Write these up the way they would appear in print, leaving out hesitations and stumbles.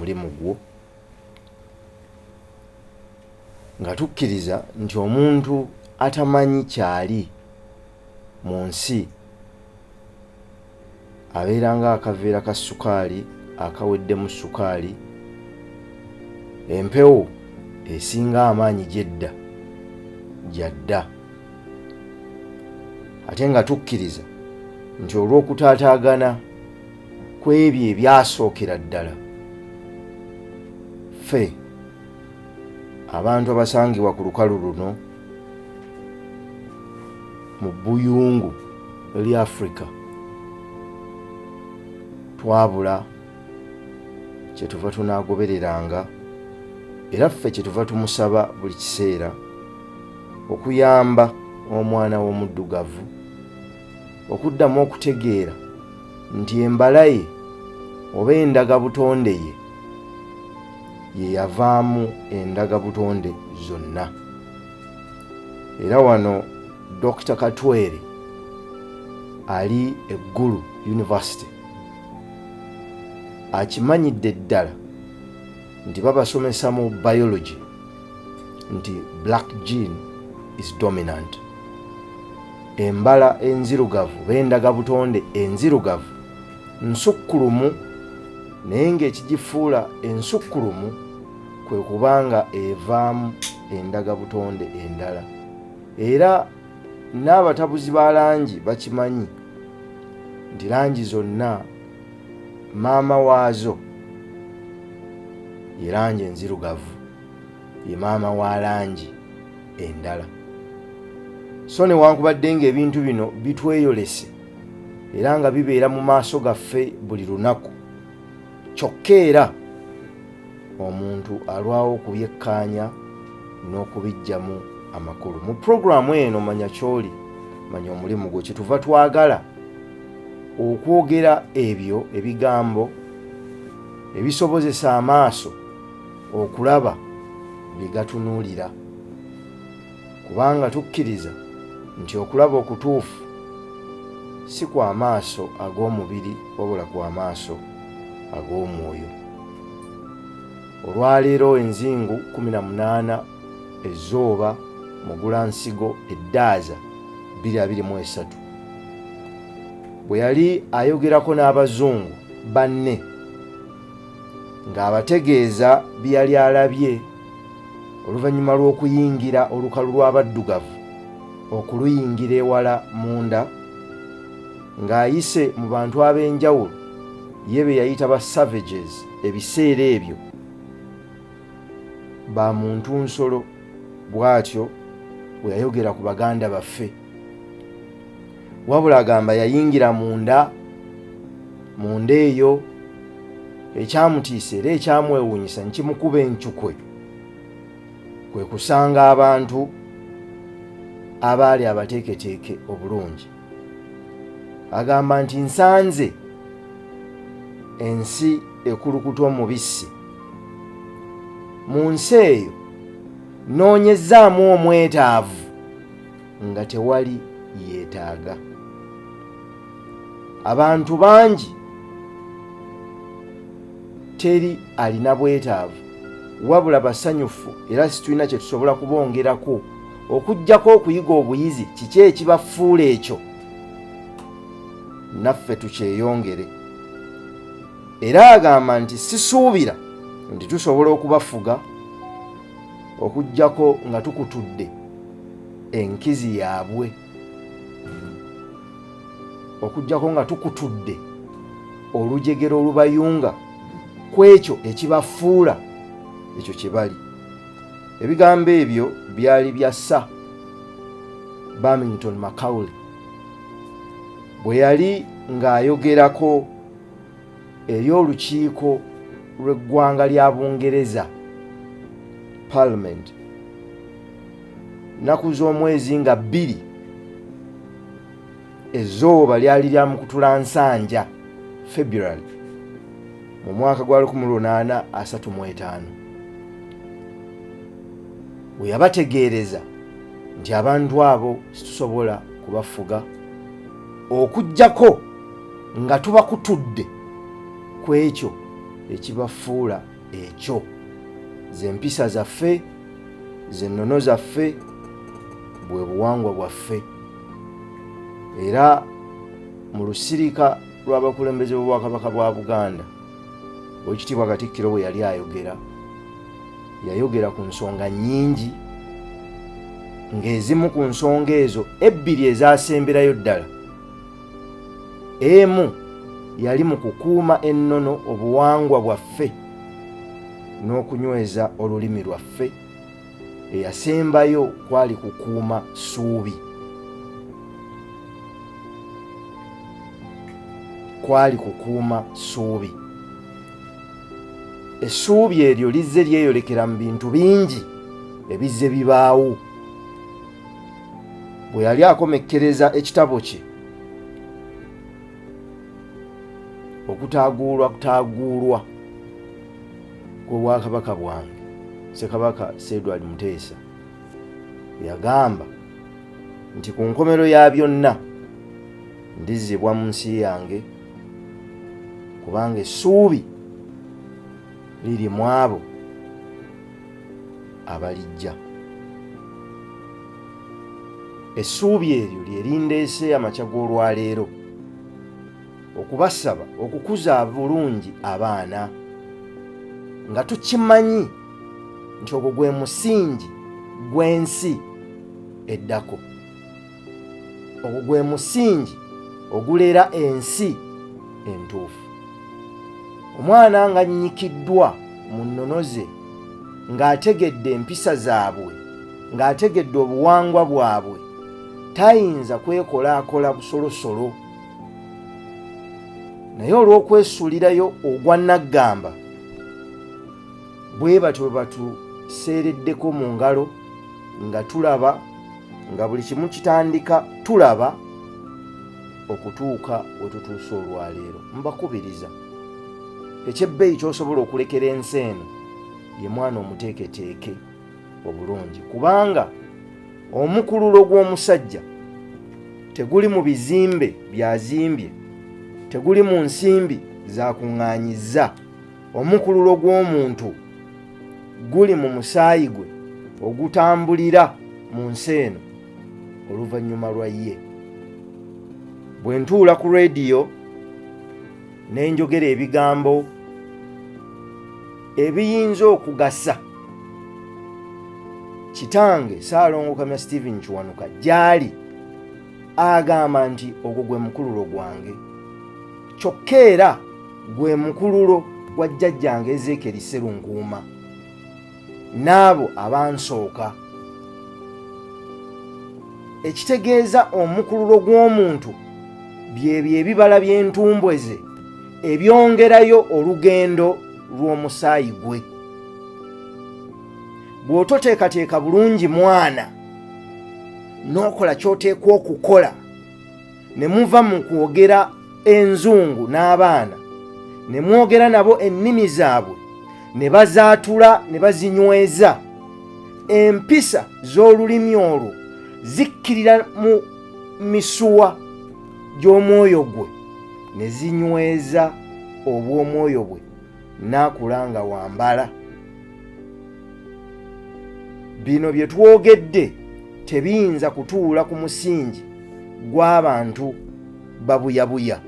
omulimu gwo nga tukkiriza nti omuntu atamanyi kyali mu nsi abeera nga akaveera ka ssukaali akaweddemu ssukaali, empewo esinga amaanyi gyadda. Ate nga tukkiriza nti olw'okutaataagana kw'ebyo ebyasookera ddala, ffe abantu abasangibwa ku lukalu luno mu bbuyungu eri Africa twabula kyetuva tunaagobereranga, era ffe kyetuva tumusaba buli kiseera okuyamba omwana w'omuddugavu okuddamu okutegeera nti embala ye oba endagabutonde ye yavaamu endagabutonde zonna. Era wano Dr. Katwere ali eggulu University akimanyidde ddala nti babasomesa mu biology nti black gene is dominant. Embala enzirugavu b'endagabutonde enzirugavu nsukkulumu, naye ng'ekigifuula ensukkulumu kwe kubanga evaamu endagabutonde endala. Era n'abatabuzi ba langi bakimanyi nti langi zonna maama waazo ye langi enzirugavu, ye maama wa langi endala. So newankubadde ng'ebintu bino bitweyolese era nga bibeera mu maaso gaffe buli lunaku, kyokka era omuntu alwawo okubyekkaanya n'okubijjamu amakulu. Mu puroguramu eno Manya Kyoli, Manya Omulimu Gwo, kyetuva twagala okwogera ebyo ebigambo ebisobozesa amaaso okulaba bye gatunuulira, kubanga tukkiriza nti okulaba okutuufu si kwa maaso ag'omubiri wabula kwa maaso ag'omwoyo. Olwaleero enzingu 18 ezzooba Mugulansigo Eddaaza 2023 bwe yali ayogerako n'abazungu banne ng'abategeeza bye yali alabye oluvannyuma lw'okuyingira olukalu lw'Abaddugavu okuluyingira ewala munda, ng'ayise mu bantu ab'enjawulo ye be yayita ba savages. Ebiseera ebyo ba muntu nsolo bw'atyo bwe yayogera ku baganda baffe, wabula agamba yayingira munda eyo, ekyamutiisa era ekyamwewuunyisa nkimukuba encukwe kwe kusanga abantu abaali abateeketeeke obulungi. Agamba nti nsanze ensi ekulukuta omubisi, mu nsi eyo noonyezzaamu omwetaavu nga tewali yeetaaga. Abantu bangi teri alina bwetaavu, wabula basanyufu era situlina kye tusobola kubongerako okuggyako okuyiga obuyizi kiki ekibafuula ekyo naffe tukyeyongere. Era agamba nti sisuubira nti tusobola okubafuga okuggyako nga tukutudde enkizi yaabwe, okuggyako nga tukutudde olujegero olubayunga ku ekyo ekibafuula ekyo kye bali. Ebigambo ebyo byali bya Sir Birmingham Macaulay bwe yali ng'ayogerako eri olukiiko lw'eggwanga lya Bungereza Parliament nnaku z'omwezi nga 2 ezzooba lyali lya Mukutulansanja February mu mwaka gwa 1835 bwe yabategeereza nti abantu abo situsobola kubafuga okuggyako nga tubakutudde ku ekyo ekibafuula ekyo z'empisa zaffe, z'ennono zaffe, bwe buwangwa bwaffe. Era mu lusirika lw'abakulembeze b'obwakabaka bwa Buganda, Oweekitiibwa Katikkiro bwe yali yayogera ku nsonga nnyingi, ng'ezimu ku nsonga ezo ebbiri ezasemberayo ddala, emu yali mu kukuuma ennono obuwangwa bwaffe n'okunyweza olulimi lwaffe, eyasembayo kwali kukuuma ssuubi. Kwali kukuuma ssuubi. Essuubi eryo lizze lyeyolekera mu bintu bingi ebizze bibaawo. Bwe yali akomekkereza ekitabo kye okutaaguulwa kw'obwakabaka bwange, Ssekabaka Edward Muteesa yagamba nti ku nkomero ya byonna ndizzibwa mu nsi yange, kubanga essuubi liri mu abo abalijja. Essuubi eryo lye lindeese amakya g'olwaleero, okubasaba okukuza bulungi abaana, nga tukimanyi nti ogwo gwe musingi gw'ensi eddako. Ogwo gwe musingi ogulera ensi entuufu. Omwana nga nnyikiddwa mu nnono ze, ng'ategedde empisa zaabwe, ng'ategedde obuwangwa bwabwe, tayinza kwekolaakola busolosolo. Naye olw'okwesuulirayo ogwa naggamba, bwe batyo batuseereddeko mu ngalo, nga tulaba nga buli kimu kitandika tulaba okutuuka we tutuuse olwaleero. Mbakubiriza, ekyebbeeyi ky'osobola okulekera ensi eno ye mwana omuteeketeeke obulungi, kubanga omukululo gw'omusajja teguli mu bizimbe byazimbye, teguli mu nsimbi zakuŋŋaanyizza. Omukululo gw'omuntu guli mu musaayi gwe ogutambulira mu nsi eno oluvannyuma lwa ye. Bwe ntuula ku leediyo ne njogera ebigambo ebiyinza okugasa, kitange Ssaalongokamya Stephen Kiwanuka gy'ali agamba nti ogwo gwe mukululo gwange, kyokka era gwe mukululo gwa jjajjange Ezeekeri Sserunkuuma n'abo abansooka. Ekitegeeza omukululo gw'omuntu byebyo ebibala by'entumbwe ze ebyongerayo olugendo lw'omusaayi gwe. Bw'ototeekateeka bulungi mwana n'okola ky'oteekwa okukola, ne muva mu kwogera enzungu n'abaana, ne mwogera nabo ennimi zaabwe, ne bazaatula ne bazinyweza, empisa z'olulimi olwo zikkirira mu misuwa gy'omwoyo gwe, ne zinyweza obw'omwoyo bwe, n'akula nga wambala. Bino bye twogedde tebiyinza kutuula ku musingi gw'abantu babuyabuya,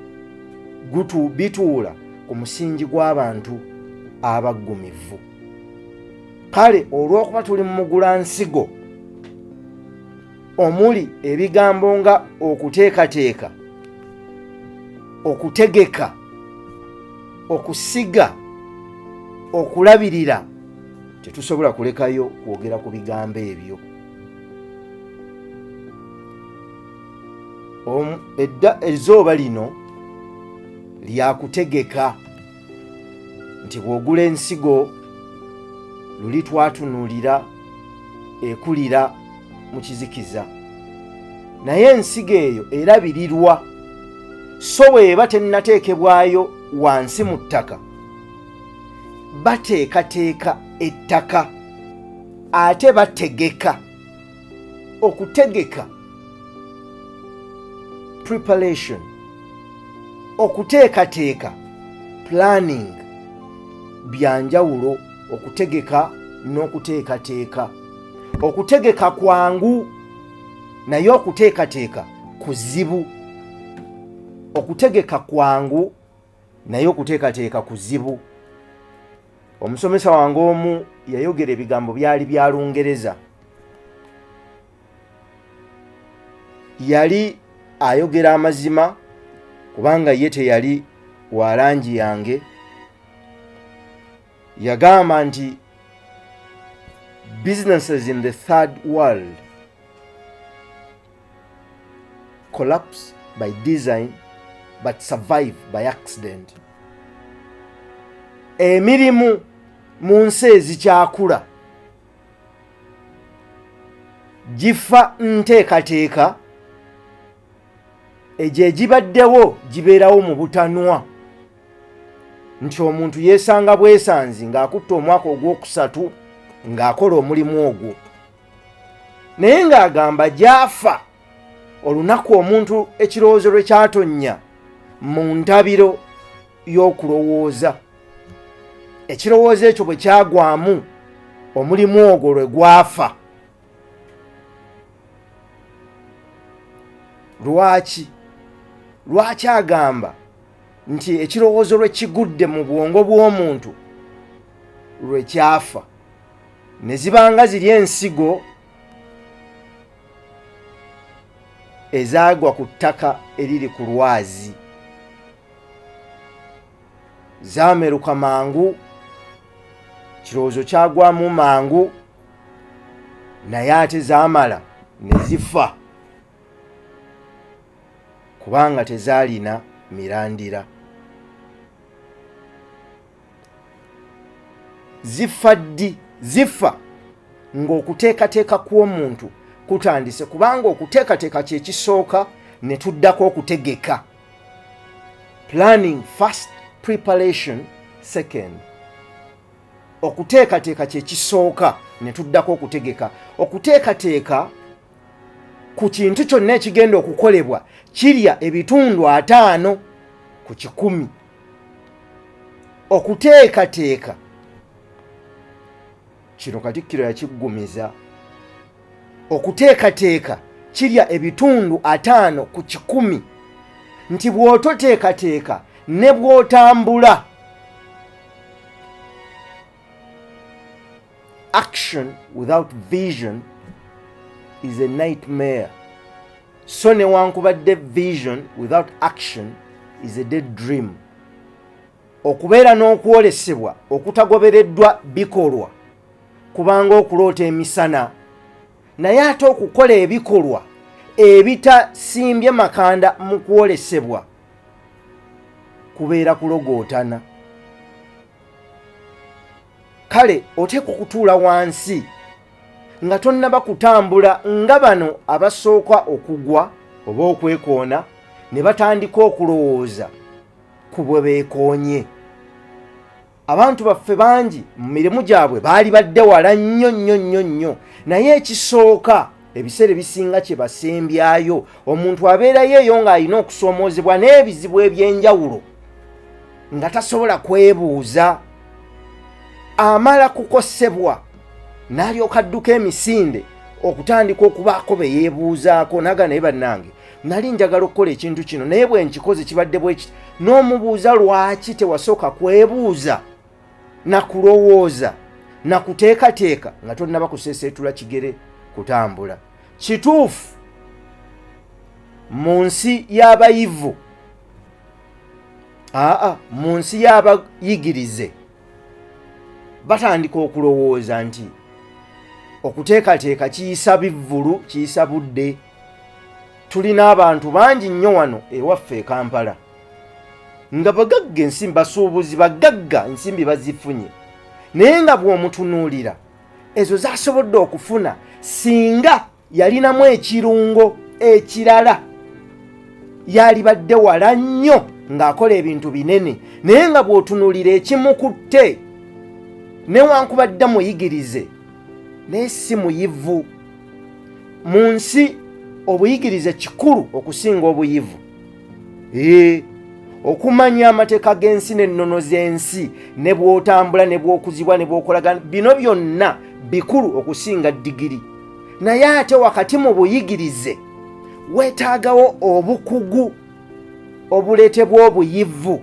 bituula ku musingi gw'abantu abaggumivu. Kale olw'okuba tuli mu mugulansigo omuli ebigambo nga okuteekateeka, okutegeka, okusiga, okulabirira, tetusobola kulekayo kwogera ku bigambo ebyo. Ezzooba lino lyakutegeka nti bw'ogula ensigo luli twatunuulira ekulira mu kizikiza, naye ensigo eyo erabirirwa, so bw'eba tennateekebwayo wansi mu ttaka, bateekateeka ettaka ate bategeka. Okutegeka, preparation, okuteekateeka, planning. byanjawulo okutegeka n'okuteekateeka. Okutegeka kwangu naye okuteekateeka kuzibu. Okutegeka kwangu naye okuteekateeka kuzibu. Omusomesa wange omu yayogera ebigambo byali bya Lungereza. Yali ayogera amazima kubanga ye teyali wa langi yange. Yagamba nti businesses in the third world collapse by design but survive by accident. Emirimu mu nsi ezikyakula gifa nteekateeka, egyo egibaddewo gibeerawo mu butanwa, nti omuntu yeesanga bwesanzi ng'akutte omwaka ogwokusatu ng'akola omulimu ogwo. Naye ng'agamba gy'afa olunaku omuntu ekirowoozo lwe kyatonnya mu ntabiro y'okulowooza, ekirowoozo ekyo bwe kyagwamu omulimu ogwo lwe gwafa. Lwaki agamba nti ekirowoozo lwe kigudde mu bwongo bw'omuntu lwe kyafa? Ne zibanga ziri ensigo ezaagwa ku ttaka eriri ku lwazi, zaameruka mangu, kirowoozo kyagwamu mangu, naye ate zaamala ne zifa kubanga tezaalina mirandira. Zifa ddi? Zifa ng'okuteekateeka kw'omuntu kutandise, kubanga okuteekateeka kye kisooka ne tuddako okutegeka. Planning first, preparation second. Okuteekateeka kye kisooka ne tuddako okutegeka. Okuteekateeka ku kintu kyonna ekigenda okukolebwa kirya ebitundu 5 ku 100. Okuteekateeka kino Katikkiro yakiggumiza. Okuteekateeka kirya ebitundu 5 ku 100, nti bw'ototeekateeka ne bw'otambula. Action without vision is a nightmare. So newankubadde vision without action is a dead dream. Okubeera n'okwolesebwa okutagobereddwa bikolwa kubanga okuloota emisana, naye ate okukola ebikolwa ebitasimbye makanda mu kwolesebwa kubeera kulogootana. Kale oteekwa okutuula wansi nga tonnaba kutambula nga bano abasooka okugwa oba okwekoona ne batandika okulowooza ku bwe beekoonye. Abantu baffe bangi mu mirimu gyabwe baali badde wala nnyo, naye ekisooka ebiseera ebisinga kye basembyayo, omuntu abeerayo eyo ng'alina okusoomoozebwa n'ebizibu eby'enjawulo nga tasobola kwebuuza. Amala kukosebwa n'alyoka adduka emisinde okutandika okubaako be yeebuuzaako, naga naye bannange nali njagala okukola ekintu kino naye bwe nkikoze kibadde bwe kiti, n'omubuuza lwaki tewasooka kwebuuza na kulowooza na kuteekateeka nga tonnaba kuseeseetula kigere kutambula. Kituufu mu nsi y'abayivu, mu nsi y'abayigirize batandika okulowooza nti okuteekateeka kiyisa bivvulu, kiyisa budde. Tulina abantu bangi nnyo wano ewaffe e Kampala nga bagagga ensimbi, basuubuzi bagagga ensimbi bazifunye, naye nga bw'omutunuulira ezo zasobodde okufuna singa yalinamu ekirungo ekirala, yalibadde wala nnyo ng'akola ebintu binene. Naye nga bw'otunuulira ekimukutte, newankubadde muyigirize naye si muyivu. Mu nsi obuyigirize kikulu okusinga obuyivu. okumanya amateeka g'ensi n'ennono z'ensi, ne bw'otambula ne bw'okuzibwa ne bw'okolagana, bino byonna bikulu okusinga digiri. Naye ate wakati mu buyigirize weetaagawo obukugu obuleetebwa obuyivu.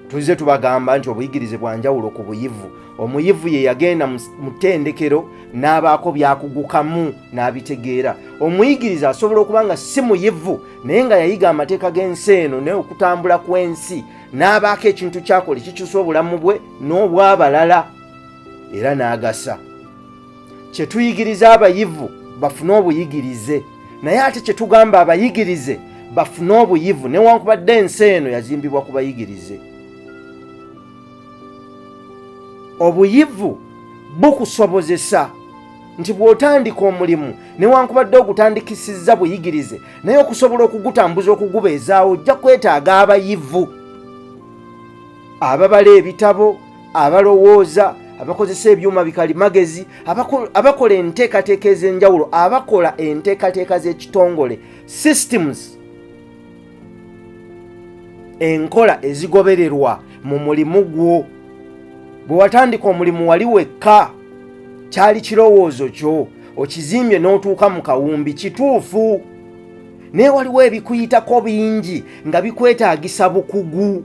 Tuzze tubagamba nti obuyigirize bwa njawulo ku buyivu. Omuyivu ye yagenda mu ttendekero n'abaako byakugukamu n'abitegeera. Omuyigiriza asobola okuba nga si muyivu naye nga yayiga amateeka g'ensi eno n'okutambula kw'ensi, n'abaako ekintu kyakola ekikyusa obulamu bwe n'obw'abalala era n'agasa. Kye tuyigiriza abayivu bafune obuyigirize, naye ate kye tugamba abayigirize bafune obuyivu newankubadde ensi eno yazimbibwa ku bayigirize. Obuyivu bukusobozesa nti bw'otandika omulimu newankubadde ogutandikisizza buyigirize naye okusobola okugutambuza okugubeezaawo ojja kwetaaga abayivu, ababala ebitabo, abalowooza, abakozesa ebyuma bikalimagezi, abakola enteekateeka ez'enjawulo, abakola enteekateeka z'ekitongole, systems, enkola ezigobererwa mu mulimu gwo. Bwe watandika omulimu wali wekka, kyali kirowoozo kyo, okizimbye n'otuuka mu kawumbi, kituufu. Naye waliwo ebikuyitako bingi nga bikwetaagisa bukugu,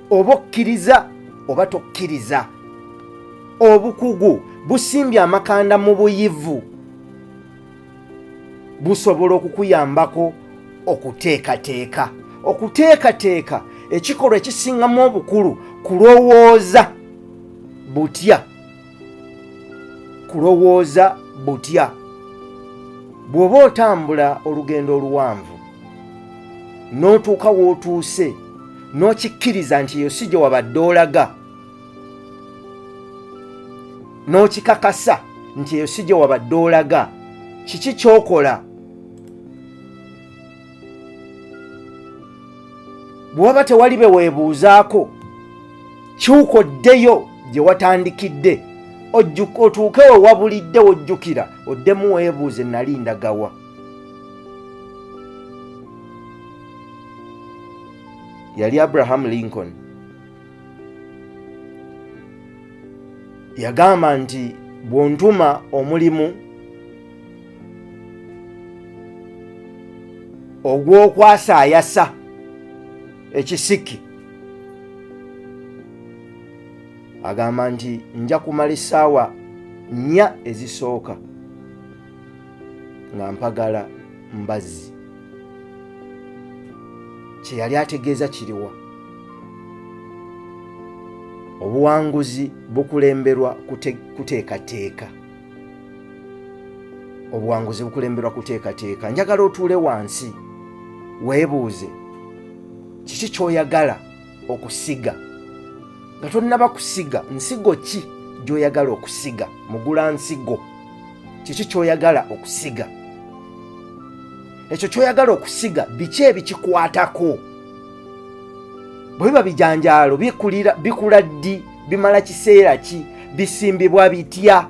oba okkiriza oba tokkiriza. Obukugu busimbye amakanda mu buyivu, busobola okukuyambako okuteekateeka. Okuteekateeka ekikolwa ekisingamu obukulu kulowooza butya. Kulowooza butya. Bw'oba otambula olugendo oluwanvu n'otuuka w'otuuse n'okikkiriza nti eyo si gye wabadde olaga, n'okikakasa nti eyo si gye wabadde olaga, kiki ky'okola? Bw'oba tewali be weebuuzaako, kyuka oddeyo gye watandikidde, otuuke we wabulidde wojjukira, oddemu weebuuze nali ndagawa. Yali Abraham Lincoln. Yagamba nti bw'ontuma omulimu ogw'okwasaayasa ekisiki, agamba nti nja kumala essaawa 4 ezisooka nga mpagala mbazzi. Kye yali ategeeza kiriwa? Obuwanguzi bukulemberwa kuteekateeka. Obuwanguzi bukulemberwa kuteekateeka. Njagala otuule wansi weebuuze kiki ky'oyagala okusiga nga tonnaba kusiga. Nsigo ki gy'oyagala okusiga? Mugula nsigo. Kiki ky'oyagala okusiga? Ekyo ky'oyagala okusiga biki ebikikwatako? Bwe biba bijanjaalo bikula ddi? Bimala kiseera ki? Bisimbibwa bitya?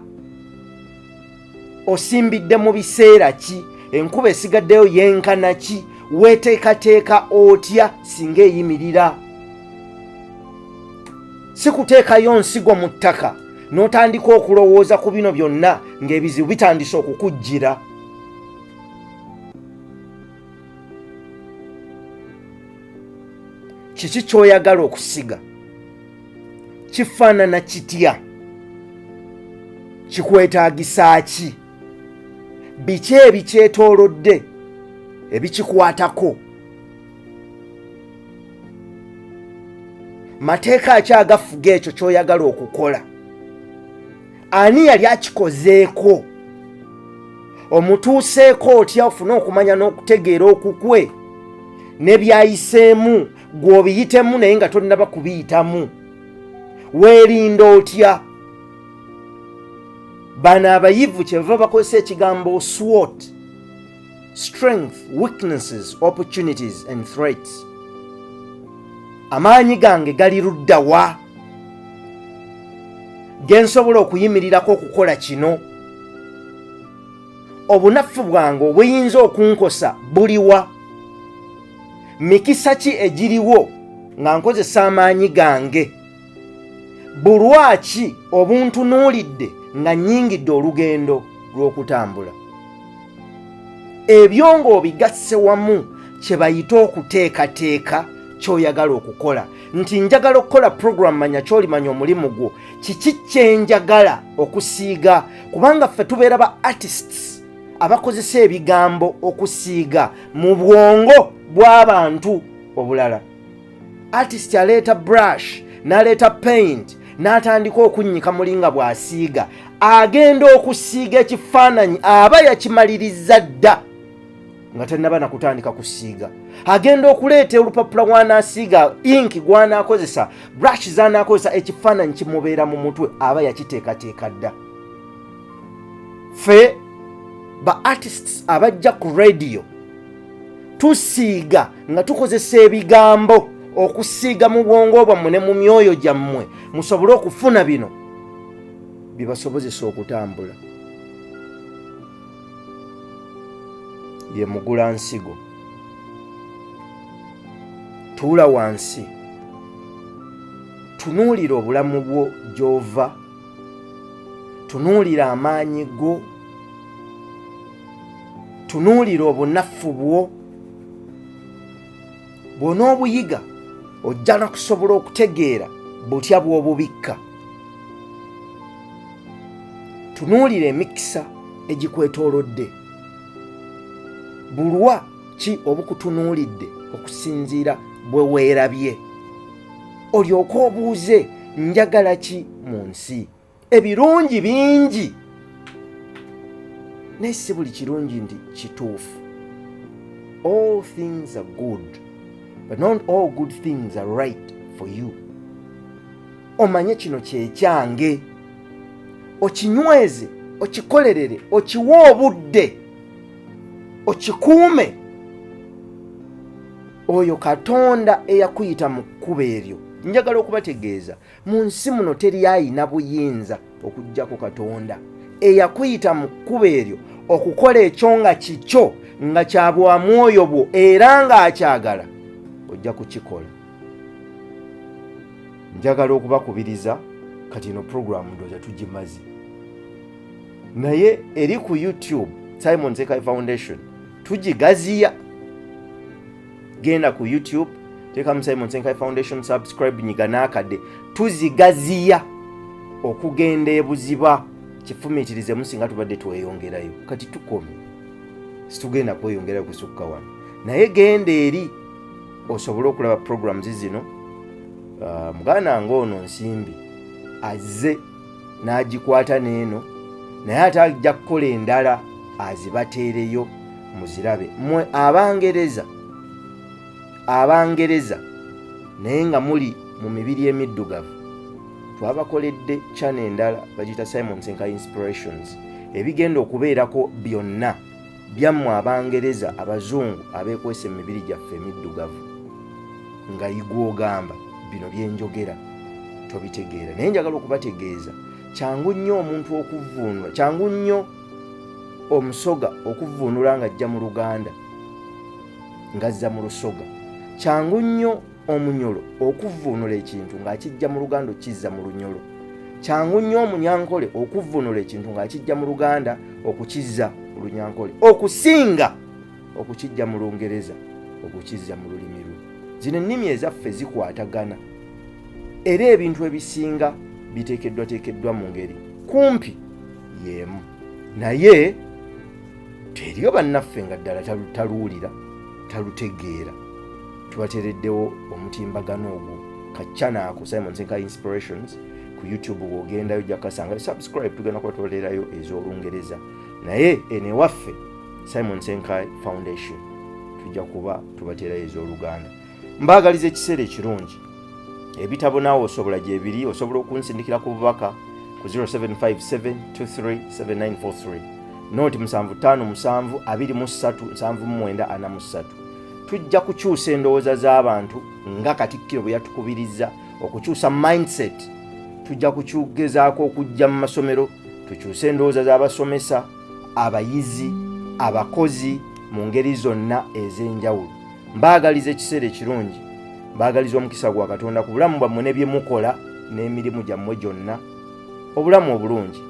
Osimbidde mu biseera ki? Enkuba esigaddeyo yenkana ki? Weeteekateeka otya singa eyimirira? Si kuteekayo nsigo mu ttaka n'otandika okulowooza ku bino byonna ng'ebizibu bitandise okukujjira. Kiki ky'oyagala okusiga? Kifaanana kitya? Kikwetaagisa ki? Biki ebikyetoolodde ebikikwatako? Mateeka ki agafuga ekyo ky'oyagala okukola? Ani yali akikozeeko? Omutuuseeko otya ofune okumanya n'okutegeera okukwe ne byayiseemu gw'obiyitemu naye nga tonnaba kubiyitamu? Weerinda otya? Bano abayivu kyebava bakozesa ekigambo SWOT: strength, weaknesses, opportunities and threats. Amaanyi gange gali ludda wa? Gensobola okuyimirirako okukola kino? Obunafu bwange obuyinza okunkosa buliwa? Mikisa ki egiriwo nga nkozesa amaanyi gange. Bulwaki obuntunuulidde nga nnyingidde olugendo lw'okutambula. Ebyo ng'obigasse wamu kye bayita okuteekateeka ky'oyagala okukola. Nti njagala okukola program manya ky'olimanya omulimu gwo. Kiki kye njagala okusiiga? Kubanga ffe tubeera ba artists abakozesa ebigambo okusiiga mu bwongo bw'abantu obulala. Artist aleeta brush, n'aleeta paint, n'atandika okunnyika mulinga bw'asiiga. Agenda okusiiga ekifaananyi aba yakimaliriza dda nga tannaba nakutandika kusiiga. Agenda okuleeta olupapula gw'anaasiiga, inki gw'anaakozesa, brush z'anaakozesa, ekifaananyi kimubeera mu mutwe aba yakiteekateeka dda. Ffe ba artists abajja ku radio tusiiga nga tukozesa ebigambo okusiiga mu bwongo bwammwe ne mu myoyo gyammwe musobole okufuna bino bibasobozesa okutambula. Ye mugula nsigo. Tuula wansi, tunuulira obulamu bwo gy'ova, tunuulira amaanyi go, tunuulira obunafu bwo. Bw'onoobuyiga ojja na kusobola okutegeera butya bw'obubikka. Tunuulira emikisa egikwetoolodde. Bulwa ki obukutunuulidde okusinziira bwe weerabye. Olyoke obuuze njagala ki mu nsi. Ebirungi bingi naye si buli kirungi nti kituufu. All things are good, but not all good things are right for you. Omanye kino kyekyange, okinyweze, okikolerere, okiwe obudde, okikuume. Oyo Katonda eyakuyita mu kkubo eryo. Njagala okubategeeza, mu nsi muno teri ayina buyinza okuggyako Katonda eyakuyita mu kkubo eryo okukola ekyo nga kikyo nga kya bwa mwoyo bwo era ng'akyagala ojja kukikola. Njagala okubakubiriza kati ino programu ndowooza tugimaze. Naye eri ku YouTube Simon Ssenkaayi Foundation tugigaziya. Genda ku YouTube teekamu Simon Ssenkaayi Foundation, subscribe, nyiga n'akadde. Tuzigaziya okugenda ebuziba kifumiitirize singa tubadde tweyongerayo. Kati tukomye, situgenda kweyongerayo kusukka wano. Naye genda eri osobole okulaba programs zino. Muganda ng'ono Nsimbi azze n'agikwata n'eno, naye ate ajja kukola endala azibateereyo muzirabe. Mmwe Abangereza naye nga muli mu mibiri emiddugavu, twabakoledde channel endala bagita Simon Ssenkaayi Inspirations, ebigenda okubeerako byonna byammwe Abangereza abazungu abeekwesa emibiri gyaffe emiddugavu. Nga yigwa ogamba bino byenjogera tobitegeera, naye njagala okubategeeza kyangu nnyo omuntu okuvvuunula, kyangu nnyo omusoga okuvvuunula ng'ajja mu Luganda ng'azza mu Lusoga, kyangu nnyo omunyolo okuvvuunula ekintu ng'akijja mu Luganda okizza mu Lunyolo, kyangu nnyo omunyankole okuvvuunula ekintu ng'akijja mu Luganda okukizza mu Lunyankole, okusinga okukijja mu Lungereza okukizza mu lulimi lwe. Zino ennimi ezaffe zikwatagana era ebintu ebisinga biteekeddwa mu ngeri kumpi y'emu, naye teriyo bannaffe nga ddala taluwulira talutegeera. Tubateereddewo omutimbagano ogwo kaccana ako Simon Ssenkaayi Inspirations ku YouTube. Bw'ogendayo ojja kasanga subscribe, tugenda kuba tubateerayo ez'Olungereza, naye ene waffe Simon Ssenkaayi Foundation tujja kuba tubateerayo ez'Oluganda. Mbaagaliza ekiseera ekirungi. Ebitabo naawe osobola gyebiri, osobola okunsindikira ku bubaka ku 0757237943 noti 7557237943. Tujja kukyusa endowooza z'abantu nga Katikkiro bwe yatukubiriza okukyusa mindset. Tujja kugezaako okujja mu masomero tukyuse endowooza z'abasomesa, abayizi, abakozi mu ngeri zonna ez'enjawulo. Mbaagaliza ekiseera ekirungi baagaliza omukisa gwa Katonda ku bulamu bwammwe ne bye mukola n'emirimu gyammwe gyonna, obulamu obulungi.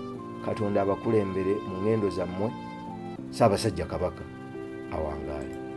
Katonda abakulembere mu ngendo zammwe. Ssaabasajja Kabaka awangaale.